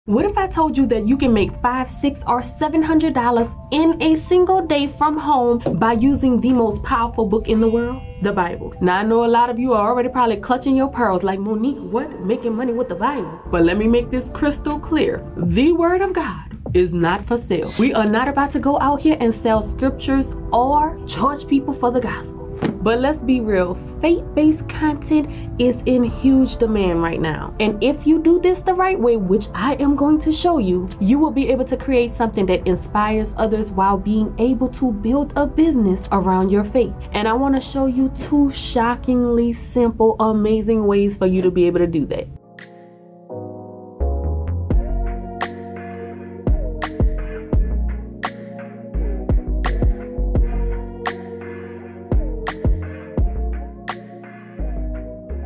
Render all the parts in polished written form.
What if I told you that you can make $500, $600, or $700 in a single day from home by using the most powerful book in the world, the Bible? Now, I know a lot of you are already probably clutching your pearls like, Monique, what? Making money with the Bible? But let me make this crystal clear. The Word of God is not for sale. We are not about to go out here and sell scriptures or charge people for the gospel. But let's be real, faith-based content is in huge demand right now. And if you do this the right way, which I am going to show you, you will be able to create something that inspires others while being able to build a business around your faith. And I want to show you 2 shockingly simple, amazing ways for you to be able to do that.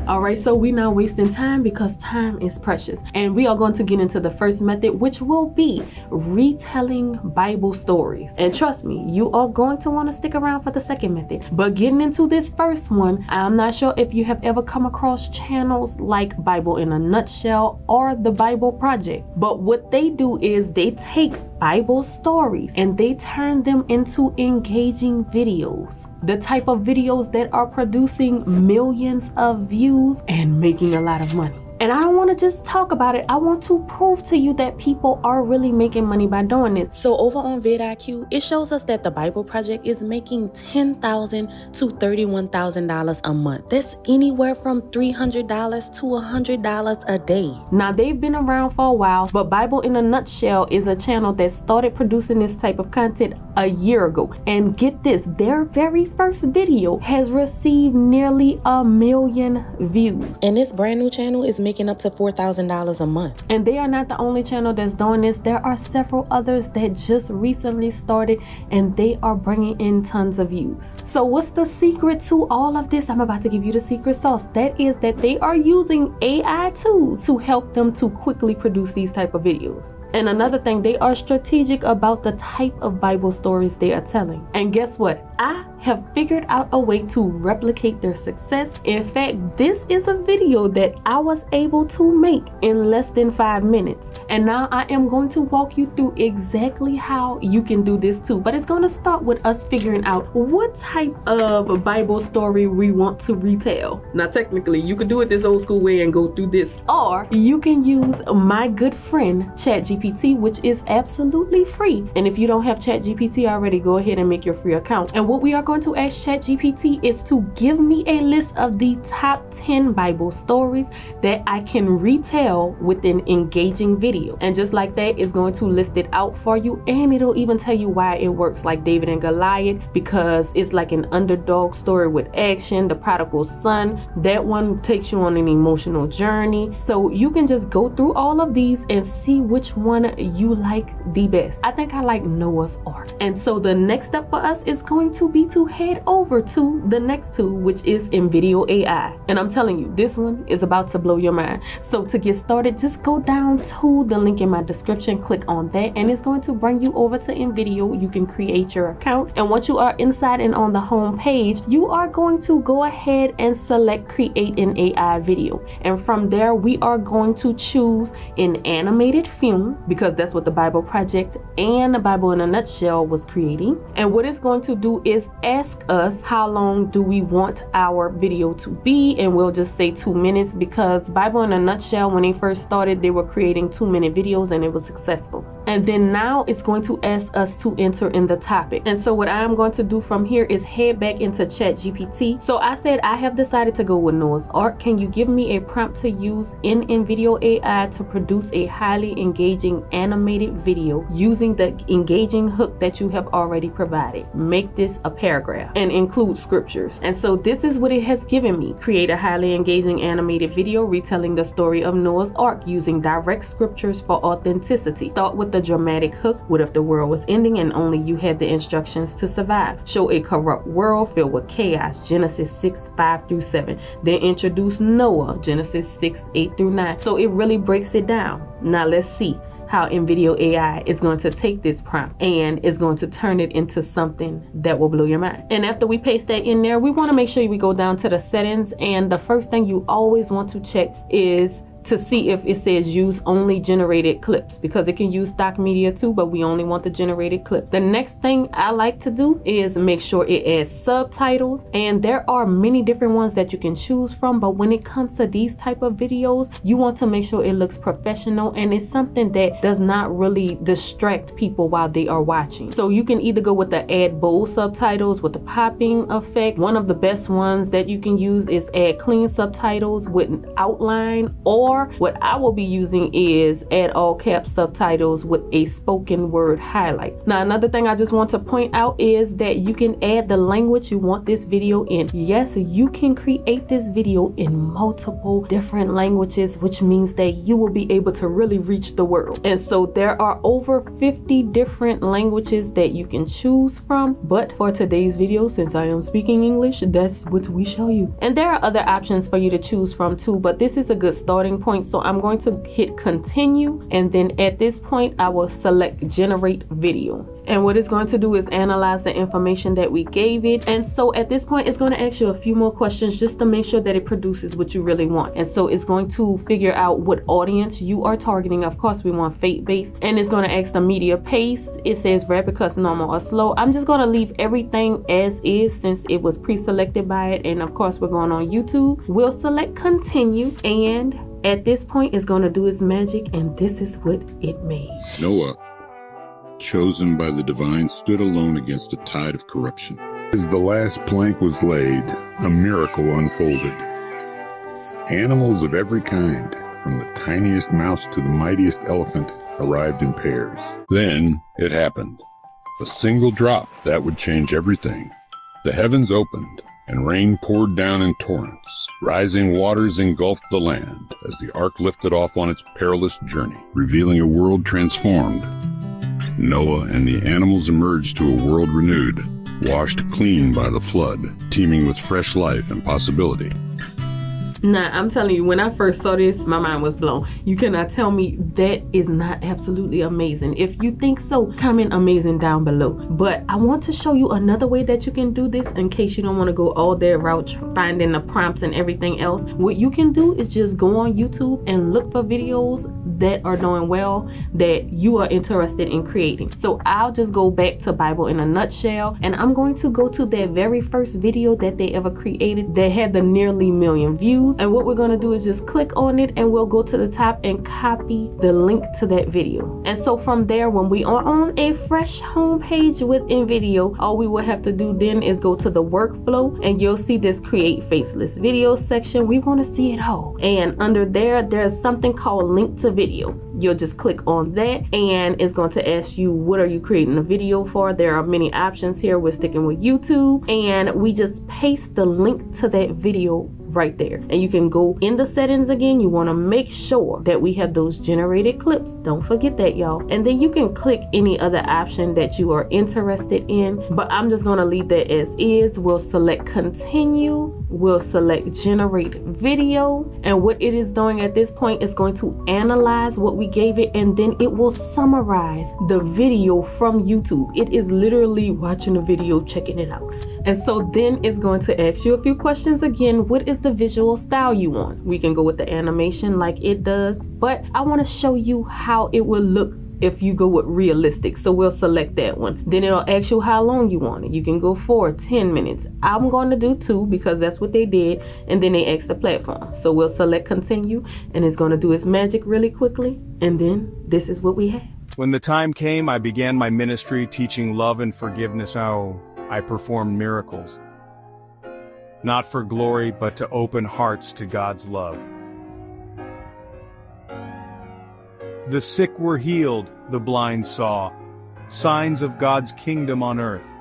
Alright, so we're not wasting time because time is precious. And we are going to get into the first method, which will be retelling Bible stories. And trust me, you are going to want to stick around for the second method. But getting into this first one, I'm not sure if you have ever come across channels like Bible in a Nutshell or the Bible Project. But what they do is they take Bible stories and they turn them into engaging videos. The type of videos that are producing millions of views and making a lot of money. And I don't want to just talk about it. I want to prove to you that people are really making money by doing this. So over on vidIQ, it shows us that the Bible Project is making $10,000 to $31,000 a month. That's anywhere from $300 to $100 a day. Now, they've been around for a while, but Bible in a Nutshell is a channel that started producing this type of content a year ago. And get this, their very first video has received nearly 1 million views. And this brand new channel is making up to $4,000 a month. And they are not the only channel that's doing this. There are several others that just recently started and they are bringing in tons of views. So what's the secret to all of this? I'm about to give you the secret sauce. That is that they are using AI tools to help them to quickly produce these type of videos. And another thing, they are strategic about the type of Bible stories they are telling. And guess what? I have figured out a way to replicate their success. In fact, this is a video that I was able to make in less than 5 minutes. And now I am going to walk you through exactly how you can do this too. But it's going to start with us figuring out what type of Bible story we want to retell. Now, technically, you could do it this old school way and go through this. Or you can use my good friend, ChatGPT, which is absolutely free. And if you don't have ChatGPT already, go ahead and make your free account. And what we are going to ask ChatGPT is to give me a list of the top 10 Bible stories that I can retell with an engaging video. And just like that, it's going to list it out for you, and it'll even tell you why it works, like David and Goliath, because it's like an underdog story with action. The prodigal son, that one takes you on an emotional journey. So you can just go through all of these and see which one you like the best. I think I like Noah's Ark. And so the next step for us is going to be to head over to the next tool, which is InVideo AI. And I'm telling you, this one is about to blow your mind. So to get started, just go down to the link in my description, click on that, and it's going to bring you over to InVideo. You can create your account. And once you are inside and on the home page, you are going to go ahead and select create an AI video. And from there, we are going to choose an animated film, because that's what the Bible Project and the Bible in a Nutshell was creating. And what it's going to do is ask us how long do we want our video to be, and we'll just say 2 minutes, because Bible in a Nutshell, when they first started, they were creating 2-minute videos and it was successful. And then now it's going to ask us to enter in the topic. And so what I'm going to do from here is head back into ChatGPT. So I said I have decided to go with Noah's Ark. Can you give me a prompt to use in InVideo AI to produce a highly engaging animated video using the engaging hook that you have already provided? Make this a paragraph and include scriptures. And so this is what it has given me. Create a highly engaging animated video retelling the story of Noah's Ark using direct scriptures for authenticity. Start with the dramatic hook. What if the world was ending and only you had the instructions to survive? Show a corrupt world filled with chaos. Genesis 6:5-7. Then introduce Noah. Genesis 6:8-9. So it really breaks it down. Now let's see how InVideo AI is going to take this prompt and is going to turn it into something that will blow your mind. And after we paste that in there, we want to make sure we go down to the settings, and the first thing you always want to check is to see if it says use only generated clips, because it can use stock media too, but we only want the generated clip. The next thing I like to do is make sure it adds subtitles, and there are many different ones that you can choose from, but when it comes to these type of videos, you want to make sure it looks professional and it's something that does not really distract people while they are watching. So you can either go with the add bold subtitles with the popping effect. One of the best ones that you can use is add clean subtitles with an outline, or what I will be using is add all caps subtitles with a spoken word highlight. Now, another thing I just want to point out is that you can add the language you want this video in. Yes, you can create this video in multiple different languages, which means that you will be able to really reach the world. And so there are over 50 different languages that you can choose from, but for today's video, since I am speaking English, that's what we show you. And there are other options for you to choose from too, but this is a good starting point. So I'm going to hit continue, and then at this point I will select generate video. And what it's going to do is analyze the information that we gave it. And so at this point, it's going to ask you a few more questions just to make sure that it produces what you really want. And so it's going to figure out what audience you are targeting. Of course, we want faith-based. And it's going to ask the media pace. It says rapid cuts, normal, or slow. I'm just going to leave everything as is since it was pre-selected by it. And of course, we're going on YouTube. We'll select continue. And at this point, it's going to do its magic. And this is what it made. Noah, chosen by the divine, stood alone against a tide of corruption. As the last plank was laid, a miracle unfolded. Animals of every kind, from the tiniest mouse to the mightiest elephant, arrived in pairs. Then it happened. A single drop that would change everything. The heavens opened, and rain poured down in torrents. Rising waters engulfed the land as the ark lifted off on its perilous journey, revealing a world transformed. Noah and the animals emerged to a world renewed, washed clean by the flood, teeming with fresh life and possibility. Nah, I'm telling you, when I first saw this, my mind was blown. You cannot tell me that is not absolutely amazing. If you think so, comment amazing down below. But I want to show you another way that you can do this in case you don't want to go all that route finding the prompts and everything else. What you can do is just go on YouTube and look for videos that are doing well that you are interested in creating. So I'll just go back to Bible in a nutshell, and I'm going to go to their very first video that they ever created that had the nearly 1 million views. And what we're going to do is just click on it, and we'll go to the top and copy the link to that video. And so from there, when we are on a fresh home page within video, all we will have to do then is go to the workflow, and you'll see this create faceless video section. We want to see it all, and under there's something called link to video. You'll just click on that, and it's going to ask you, what are you creating a video for? There are many options here. We're sticking with YouTube, and we just paste the link to that video right there. And you can go in the settings again. You want to make sure that we have those generated clips. Don't forget that, y'all. And then you can click any other option that you are interested in, but I'm just going to leave that as is. We'll select continue. We'll select generate video, and what it is doing at this point is going to analyze what we gave it, and then it will summarize the video from YouTube. It is literally watching a video, checking it out. And so then it's going to ask you a few questions again. What is the visual style you want? We can go with the animation like it does, but I want to show you how it will look if you go with realistic. So we'll select that one. Then it'll ask you how long you want it. You can go for 10 minutes. I'm going to do 2 because that's what they did, and then they asked the platform. So we'll select continue, and it's going to do its magic really quickly, and then this is what we have. When the time came, I began my ministry teaching love and forgiveness. How I performed miracles, not for glory, but to open hearts to God's love. The sick were healed, the blind saw, signs of God's kingdom on earth.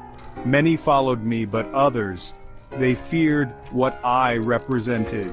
Many followed me, but others, they feared what I represented.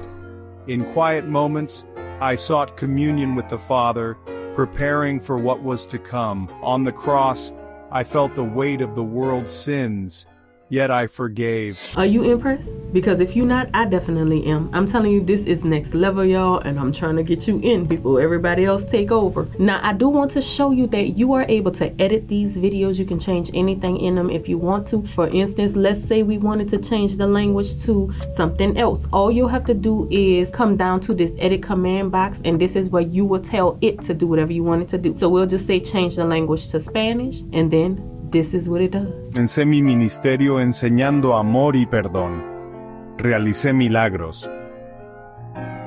In quiet moments, I sought communion with the Father, preparing for what was to come. On the cross, I felt the weight of the world's sins, yet I forgave. Are you impressed? Because if you're not, I definitely am. I'm telling you, this is next level, y'all, and I'm trying to get you in before everybody else take over. Now, I do want to show you that you are able to edit these videos. You can change anything in them if you want to. For instance, let's say we wanted to change the language to something else. All you'll have to do is come down to this edit command box, and this is where you will tell it to do whatever you want it to do. So we'll just say change the language to Spanish, and then this is what it does. Comencé mi ministerio enseñando amor y perdón. Realicé milagros.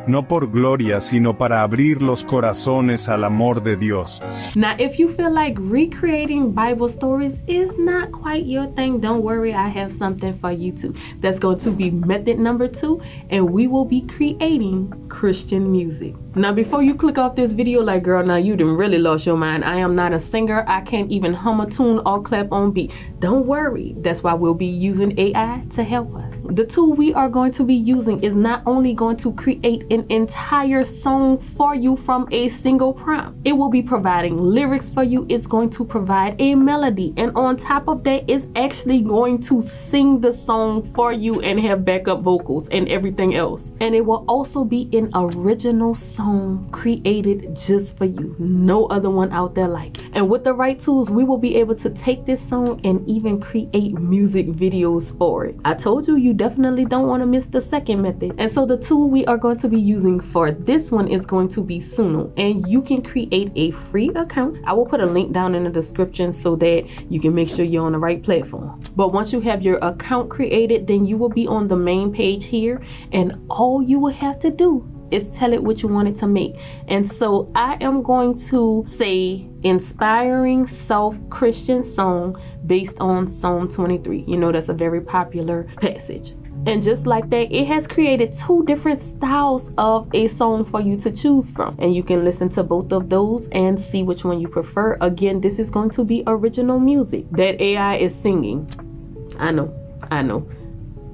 No por gloria, sino para abrir los corazones al amor de Dios. Now, if you feel like recreating Bible stories is not quite your thing, don't worry, I have something for you too. That's going to be method number 2, and we will be creating Christian music. Now, before you click off this video like, girl, now you done really lost your mind. I am not a singer. I can't even hum a tune or clap on beat. Don't worry. That's why we'll be using AI to help us. The tool we are going to be using is not only going to create an entire song for you from a single prompt. It will be providing lyrics for you. It's going to provide a melody. And on top of that, it's actually going to sing the song for you and have backup vocals and everything else. And it will also be an original song created just for you. No other one out there like it. And with the right tools, we will be able to take this song and even create music videos for it. I told you, you definitely don't want to miss the second method. And so the tool we are going to be using for this one is going to be Suno, and you can create a free account. I will put a link down in the description so that you can make sure you're on the right platform. But once you have your account created, then you will be on the main page here, and all you will have to do is tell it what you want it to make. And so I am going to say inspiring self-Christian song based on Psalm 23. You know, that's a very popular passage. And just like that, it has created 2 different styles of a song for you to choose from. And you can listen to both of those and see which one you prefer. Again, this is going to be original music that AI is singing. I know.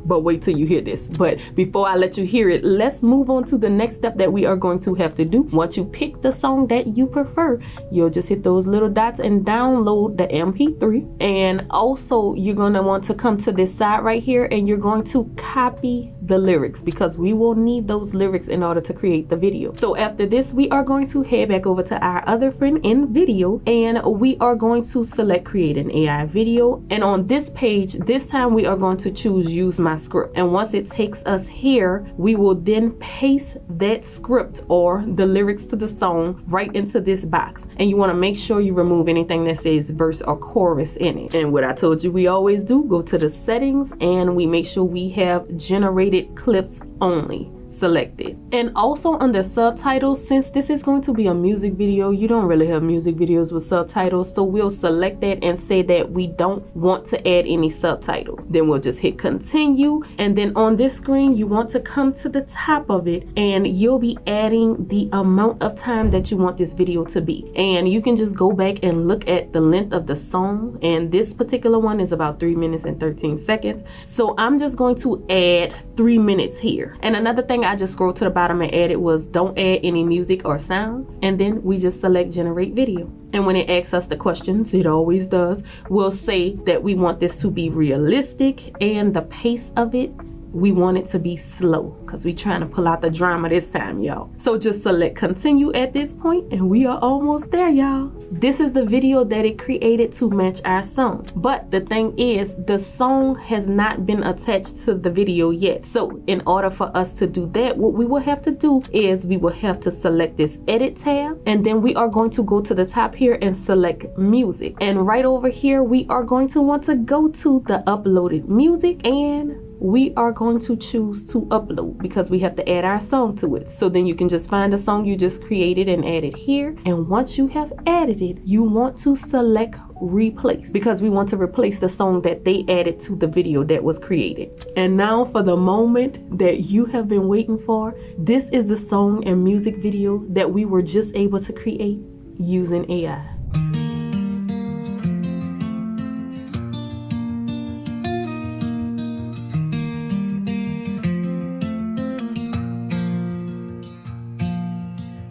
But wait till you hear this. But before I let you hear it, let's move on to the next step that we are going to have to do. Once you pick the song that you prefer, you'll just hit those little dots and download the MP3. And also, you're going to want to come to this side right here, and you're going to copy the lyrics, because we will need those lyrics in order to create the video. So after this, we are going to head back over to our other friend in video, and we are going to select create an AI video. And on this page, this time we are going to choose use my script. And once it takes us here, we will then paste that script or the lyrics to the song right into this box. And you want to make sure you remove anything that says verse or chorus in it. And what I told you we always do, go to the settings, and we make sure we have generated clips only selected. And also under subtitles, since this is going to be a music video, you don't really have music videos with subtitles, so we'll select that and say that we don't want to add any subtitles. Then we'll just hit continue, and then on this screen you want to come to the top of it, and you'll be adding the amount of time that you want this video to be. And you can just go back and look at the length of the song, and this particular one is about 3 minutes and 13 seconds. So I'm just going to add 3 minutes here. And another thing I just scrolled to the bottom and added was don't add any music or sounds, and then we just select generate video. And when it asks us the questions, it always does, we'll say that we want this to be realistic, and the pace of it, we want it to be slow, because we're trying to pull out the drama this time, y'all. So just select continue at this point, and we are almost there, y'all. This is the video that it created to match our song. But the thing is, the song has not been attached to the video yet. So in order for us to do that, what we will have to do is we will have to select this edit tab, and then we are going to go to the top here and select music. And right over here, we are going to want to go to the uploaded music, and we are going to choose to upload because we have to add our song to it. So then you can just find the song you just created and add it here. And once you have added it, you want to select replace, because we want to replace the song that they added to the video that was created. And now for the moment that you have been waiting for. This is the song and music video that we were just able to create using AI.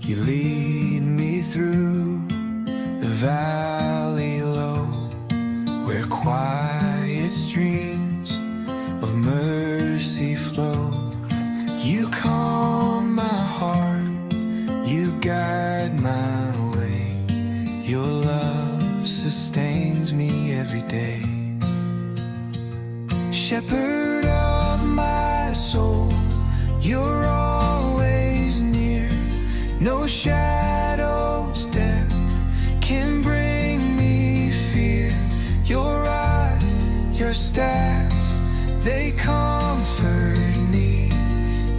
You lead me through the valley low, where quiet streams Your love sustains me every day. Shepherd of my soul, you're always near. No shadows, death can bring me fear. Your rod, your staff, they comfort me.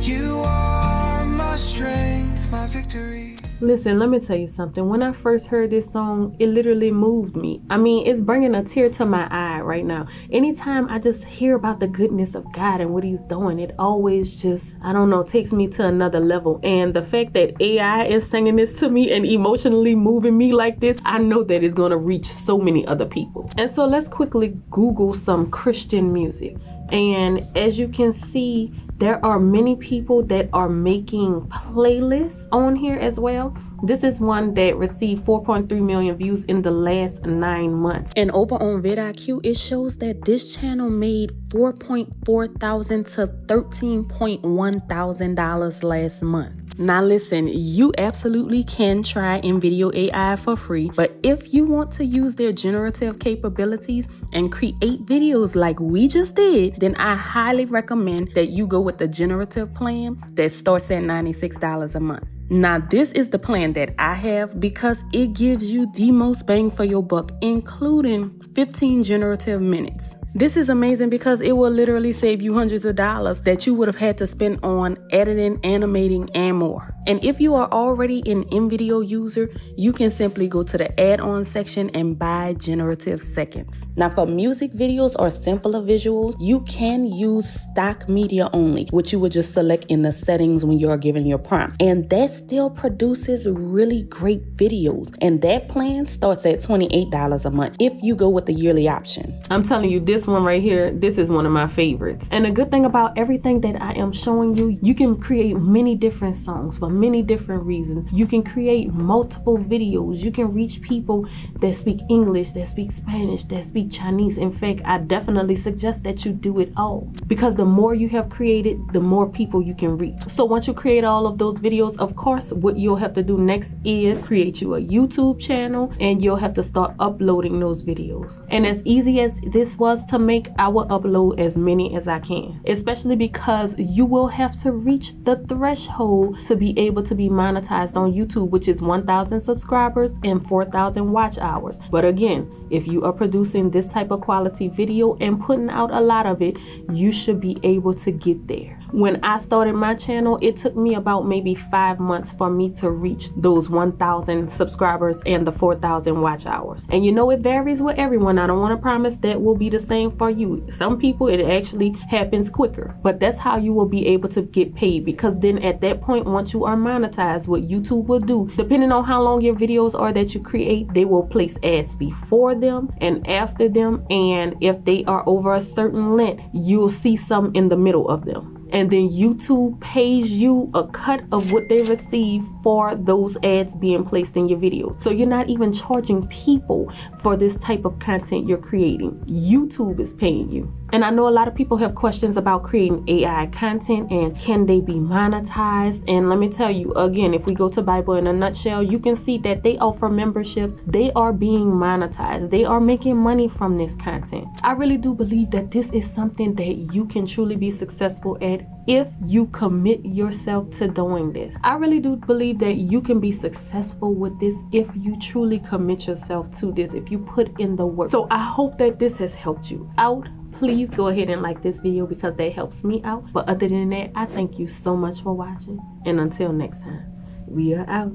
You are my strength, my victory. Listen, let me tell you something. When I first heard this song, it literally moved me. I mean, it's bringing a tear to my eye right now. Anytime I just hear about the goodness of God and what he's doing, it always just, I don't know, takes me to another level. And the fact that AI is singing this to me and emotionally moving me like this, I know that it's going to reach so many other people. And so let's quickly Google some Christian music. And as you can see, there are many people that are making playlists on here as well. This is one that received 4.3 million views in the last 9 months. And over on vidIQ, it shows that this channel made $4.4 thousand to $13.1 thousand last month. Now listen, you absolutely can try InVideo AI for free, but if you want to use their generative capabilities and create videos like we just did, then I highly recommend that you go with the generative plan that starts at $96 a month. Now, this is the plan that I have because it gives you the most bang for your buck, including 15 generative minutes. This is amazing because it will literally save you hundreds of dollars that you would have had to spend on editing, animating, and more. And if you are already an InVideo user, you can simply go to the add-on section and buy generative seconds. Now, for music videos or simpler visuals, you can use stock media only, which you would just select in the settings when you're given your prompt. And that still produces really great videos. And that plan starts at $28 a month if you go with the yearly option. I'm telling you, this one right here, this is one of my favorites. And the good thing about everything that I am showing you, you can create many different songs for many different reasons. You can create multiple videos. You can reach people that speak English, that speak Spanish, that speak Chinese. In fact, I definitely suggest that you do it all, because the more you have created, the more people you can reach. So once you create all of those videos, of course, what you'll have to do next is create you a YouTube channel, and you'll have to start uploading those videos. And as easy as this was to make, I will upload as many as I can, especially because you will have to reach the threshold to be able to be monetized on YouTube, which is 1,000 subscribers and 4,000 watch hours. But again, if you are producing this type of quality video and putting out a lot of it, you should be able to get there. When I started my channel, it took me about maybe 5 months for me to reach those 1,000 subscribers and the 4,000 watch hours. And you know, it varies with everyone. I don't want to promise that will be the same for you. Some people, it actually happens quicker, but that's how you will be able to get paid, because then at that point, once you are monetized, what YouTube will do, depending on how long your videos are that you create, they will place ads before them and after them. And if they are over a certain length, you'll see some in the middle of them. And then YouTube pays you a cut of what they receive for those ads being placed in your videos. So you're not even charging people for this type of content you're creating. YouTube is paying you. And I know a lot of people have questions about creating AI content and can they be monetized? And let me tell you again, if we go to Bible in a Nutshell, you can see that they offer memberships. They are being monetized. They are making money from this content. I really do believe that this is something that you can truly be successful at if you commit yourself to doing this. I really do believe that you can be successful with this if you truly commit yourself to this, if you put in the work. So I hope that this has helped you out. Please go ahead and like this video because that helps me out. But other than that, I thank you so much for watching. And until next time, we are out.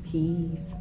Peace.